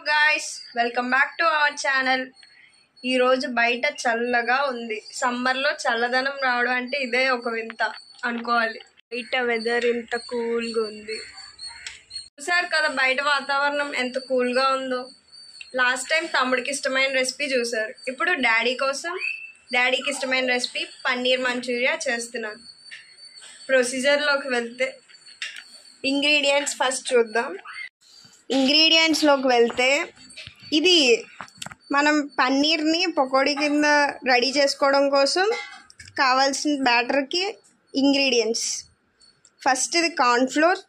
Guys, welcome back to our channel. ఈరోజు బయట చల్లగా ఉంది. సమ్మర్లో చల్లదనం రావడం అంటే ఇదే ఒక వింత అనుకోవాలి. బయట వెదర్ ఇంత కూల్గా ఉంది. చూసారు కదా బయట వాతావరణం ఎంత కూల్గా ఉందో. లాస్ట్ టైం తమ్ముడికి ఇష్టమైన రెసిపీ చూసారు. ఇప్పుడు డాడీకి ఇష్టమైన రెసిపీ పన్నీర్ మంచూరియా చేస్తున్నాను. ప్రొసీజర్లోకి వెళ్తే ఇంగ్రీడియంట్స్ ఫస్ట్ చూద్దాం. ఇంగ్రీడియంట్స్లోకి వెళ్తే ఇది మనం పన్నీర్ని పకోడీ కింద రెడీ చేసుకోవడం కోసం కావాల్సిన బ్యాటర్కి ఇంగ్రీడియంట్స్. ఫస్ట్ ఇది కార్న్ఫ్లోర్,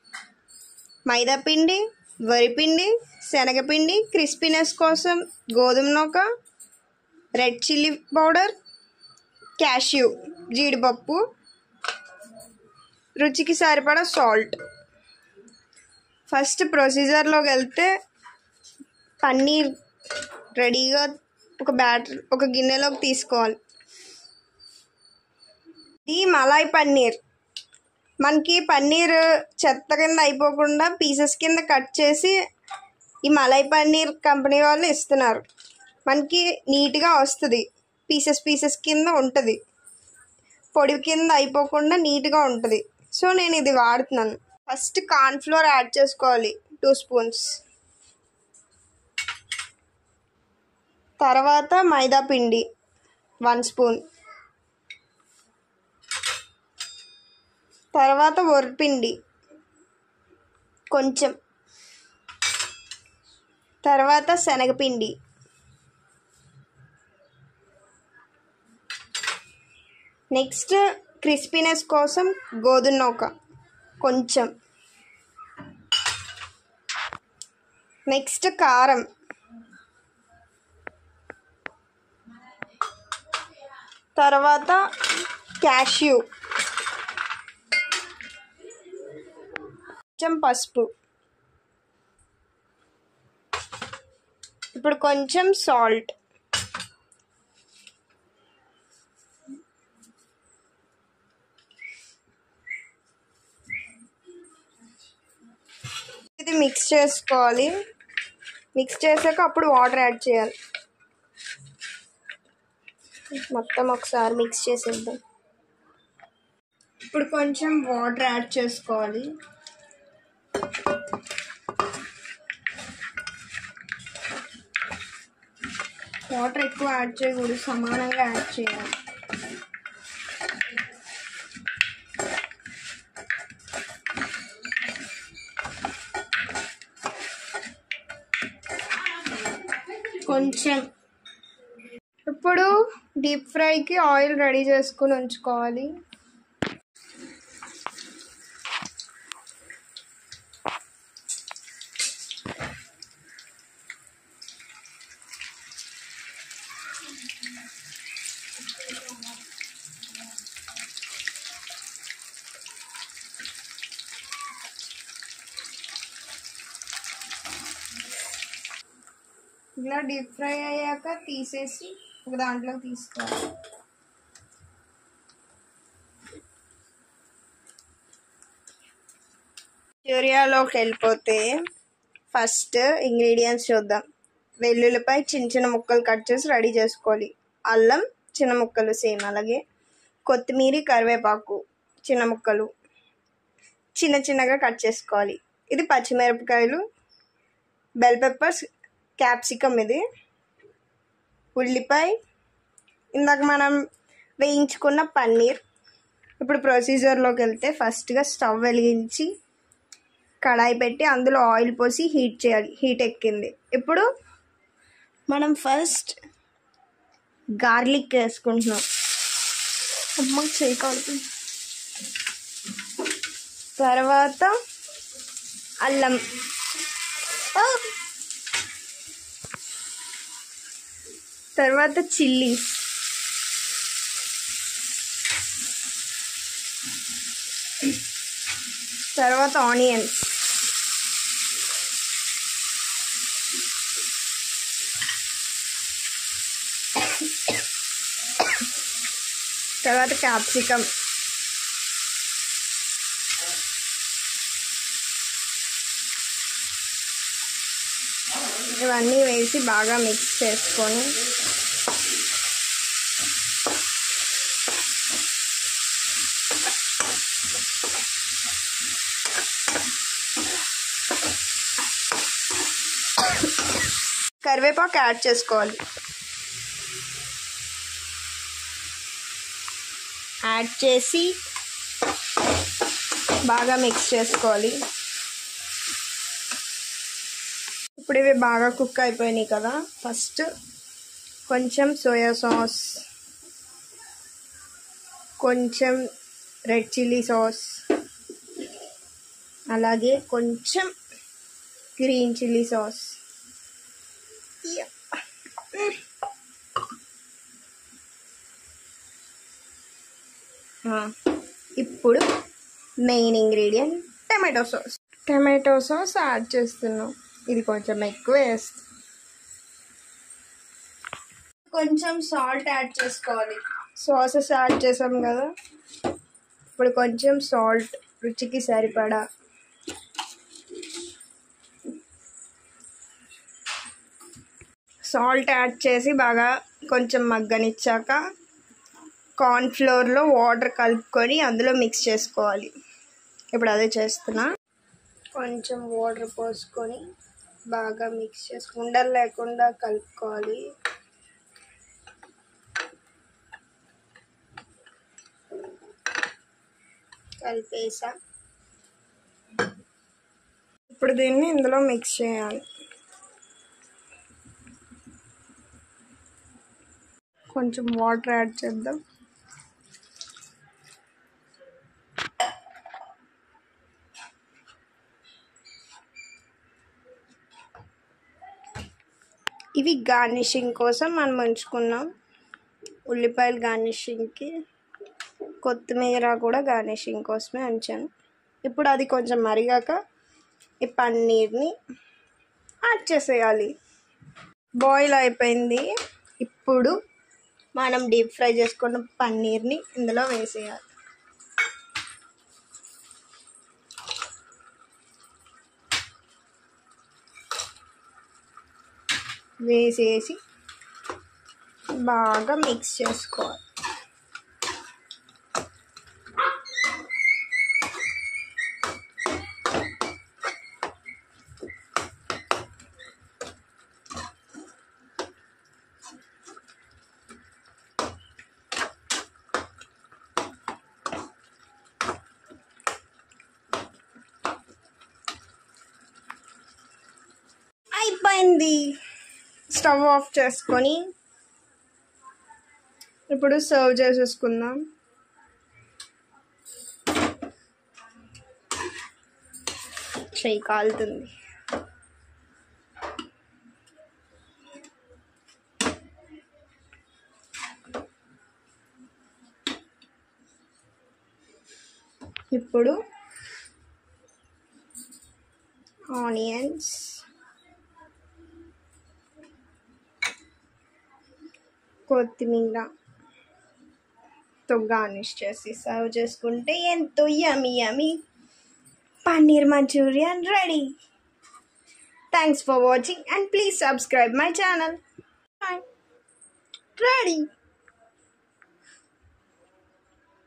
మైదాపిండి, వరిపిండి, శనగపిండి, క్రిస్పీనెస్ కోసం గోధుమ నూక, రెడ్ చిల్లీ పౌడర్, క్యాష్యూ జీడిపప్పు, రుచికి సరిపడా సాల్ట్. ఫస్ట్ ప్రొసీజర్లోకి వెళ్తే పన్నీర్ రెడీగా ఒక గిన్నెలోకి తీసుకోవాలి. ఇది మలాయ్ పన్నీర్. మనకి పన్నీర్ చెత్త కింద అయిపోకుండా పీసెస్ కింద కట్ చేసి ఈ మలాయ్ పన్నీర్ కంపెనీ వాళ్ళు ఇస్తున్నారు. మనకి నీట్గా వస్తుంది, పీసెస్ కింద ఉంటుంది, పొడి కింద అయిపోకుండా నీట్గా ఉంటుంది. సో నేను ఇది వాడుతున్నాను. ఫస్ట్ కార్న్ఫ్లోర్ యాడ్ చేసుకోవాలి 2 స్పూన్స్. తర్వాత మైదా పిండి 1 స్పూన్. తర్వాత వరిపిండి కొంచెం. తర్వాత శనగపిండి. నెక్స్ట్ క్రిస్పీనెస్ కోసం గోధుమ నూక కొంచెం. నెక్స్ట్ కారం. తర్వాత క్యాష్యూ, కొంచెం పసుపు, ఇప్పుడు కొంచెం సాల్ట్. ఇది మిక్స్ చేసుకోవాలి. మిక్స్ చేసాక అప్పుడు వాటర్ యాడ్ చేయాలి. మొత్తం ఒకసారి మిక్స్ చేసేద్దాం. ఇప్పుడు కొంచెం వాటర్ యాడ్ చేసుకోవాలి. వాటర్ ఎక్కువ యాడ్ చేయకూడదు, సమానంగా యాడ్ చేయాలి. కొంచెం. ఇప్పుడు డీప్ ఫ్రైకి ఆయిల్ రెడీ చేసుకుని ఉంచుకోవాలి. ఇలా డీప్ ఫ్రై అయ్యాక తీసేసి ఒక దాంట్లోకి తీసుకోవాలి. మంచూరియాలోకి వెళ్ళిపోతే ఫస్ట్ ఇంగ్రీడియంట్స్ చూద్దాం. వెల్లుల్లిపాయ చిన్న ముక్కలు కట్ చేసి రెడీ చేసుకోవాలి. అల్లం చిన్న ముక్కలు సేమ్ అలాగే. కొత్తిమీర, కరివేపాకు చిన్న ముక్కలు చిన్నగా కట్ చేసుకోవాలి. ఇది పచ్చిమిరపకాయలు, బెల్ పెప్పర్స్, క్యాప్సికమ్, ఇది ఉల్లిపాయ, ఇందాక మనం వేయించుకున్న పన్నీర్. ఇప్పుడు ప్రొసీజర్లోకి వెళ్తే ఫస్ట్గా స్టవ్ వెలిగించి కడాయి పెట్టి అందులో ఆయిల్ పోసి హీట్ చేయాలి. హీట్ ఎక్కింది. ఇప్పుడు మనం ఫస్ట్ గార్లిక్ వేసుకుంటున్నాం. అమ్మకి చేయకూడదు. తర్వాత అల్లం, తర్వాత చిల్లీస్, తర్వాత ఆనియన్స్, తర్వాత క్యాప్సికమ్, ఇవన్నీ వేసి బాగా మిక్స్ చేసుకొని కరివేపాకు యాడ్ చేసుకోవాలి. యాడ్ చేసి బాగా మిక్స్ చేసుకోవాలి. ఇప్పుడు ఇవి బాగా కుక్ అయిపోయినాయి కదా, ఫస్ట్ కొంచెం సోయా సాస్, కొంచెం రెడ్ చిల్లీ సాస్, అలాగే కొంచెం గ్రీన్ చిల్లీ సాస్. ఇప్పుడు main ingredient tomato sauce add చేస్తున్నాం. ఇది కొంచెం ఎక్కువ వేస్తాం. కొంచెం సాల్ట్ యాడ్ చేసుకోవాలి. సాసెస్ యాడ్ చేసాం కదా, ఇప్పుడు కొంచెం సాల్ట్ రుచికి సరిపడా. సాల్ట్ యాడ్ చేసి బాగా కొంచెం మగ్గనిచ్చాక కార్న్ఫ్లోర్లో వాటర్ కలుపుకొని అందులో మిక్స్ చేసుకోవాలి. ఇప్పుడు అదే చేస్తున్నా. కొంచెం వాటర్ పోసుకొని బాగా మిక్స్ చేసుకుని ఉండలు లేకుండా కలుపుకోవాలి. కలిపేసా. ఇప్పుడు దీన్ని ఇందులో మిక్స్ చేయాలి. కొంచెం వాటర్ యాడ్ చేద్దాం. ఇవి గార్నిషింగ్ కోసం మనం ఉంచుకున్నాం. ఉల్లిపాయలు గార్నిషింగ్కి, కొత్తిమీర కూడా గార్నిషింగ్ కోసమే ఉంచాను. ఇప్పుడు అది కొంచెం మరిగాక ఈ పన్నీర్ని యాడ్ చేసేయాలి. బాయిల్ అయిపోయింది. ఇప్పుడు మనం డీప్ ఫ్రై చేసుకున్న పన్నీర్ని ఇందులో వేసేయాలి. వేసేసి బాగా మిక్స్ చేసుకోవాలి. అయిపోయింది. స్టవ్ ఆఫ్ చేసుకొని ఇప్పుడు సర్వ్ చేసేసుకుందాం. చెయ్యి కాలుతుంది. ఇప్పుడు ఆనియన్స్, కొత్తిమీరతో గార్నిష్ చేసి సర్వ్ చేసుకుంటే ఎంతో yummy yummy paneer Manchurian ready. Thanks for watching and please subscribe my channel. Ready.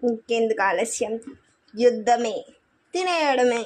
ఇంకెందుకు ఆలస్యం, యుద్ధమే, తినేయడమే.